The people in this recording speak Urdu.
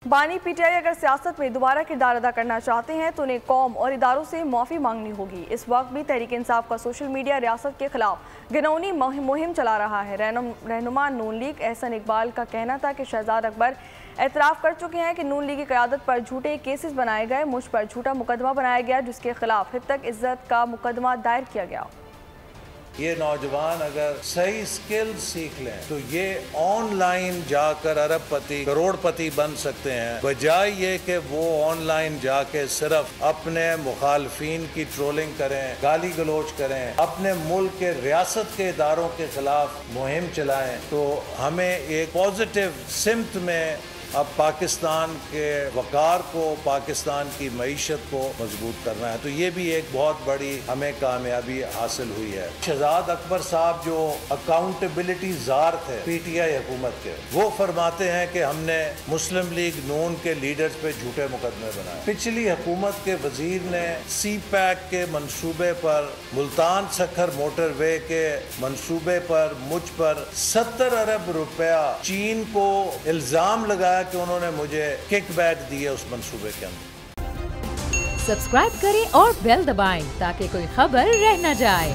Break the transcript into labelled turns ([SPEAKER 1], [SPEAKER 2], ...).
[SPEAKER 1] بانی پی ٹی آئی اگر سیاست میں دوبارہ کردار ادا کرنا چاہتے ہیں تو انہیں قوم اور اداروں سے معافی مانگنی ہوگی۔ اس وقت بھی تحریک انصاف کا سوشل میڈیا ریاست کے خلاف گھناؤنی مہم چلا رہا ہے۔ رہنما نون لیگ احسن اقبال کا کہنا تھا کہ شہزاد اکبر اعتراف کر چکے ہیں کہ نون لیگی قیادت پر جھوٹے کیسز بنائے گئے، مجھ پر جھوٹا مقدمہ بنایا گیا جس کے خلاف ہتک عزت کا مقدمہ دائر کیا گیا۔
[SPEAKER 2] یہ نوجوان اگر صحیح سکل سیکھ لیں تو یہ آن لائن جا کر ارب پتی کروڑ پتی بن سکتے ہیں، بجائے یہ کہ وہ آن لائن جا کے صرف اپنے مخالفین کی ٹرولنگ کریں، گالی گلوچ کریں، اپنے ملک کے ریاست کے اداروں کے خلاف مہم چلائیں۔ تو ہمیں ایک پازیٹیو سمت میں اب پاکستان کے وقار کو، پاکستان کی معیشت کو مضبوط کرنا ہے۔ تو یہ بھی ایک بہت بڑی ہمیں کامیابی حاصل ہوئی ہے۔ شہزاد اکبر صاحب جو اکاؤنٹیبلٹی زار تھے پی ٹی آئی حکومت کے، وہ فرماتے ہیں کہ ہم نے مسلم لیگ نون کے لیڈرز پہ جھوٹے مقدمے بنائے۔ پچھلی حکومت کے وزیر نے سی پیک کے منصوبے پر، ملتان سکھر موٹر وے کے منصوبے پر مجھ پر 70 ارب روپیہ چین کو الزام لگایا کہ انہوں نے مجھے کک بیک دیے اس منصوبے کے اندر۔
[SPEAKER 3] سبسکرائب کریں اور بیل دبائیں تاکہ کوئی خبر رہ نہ جائے۔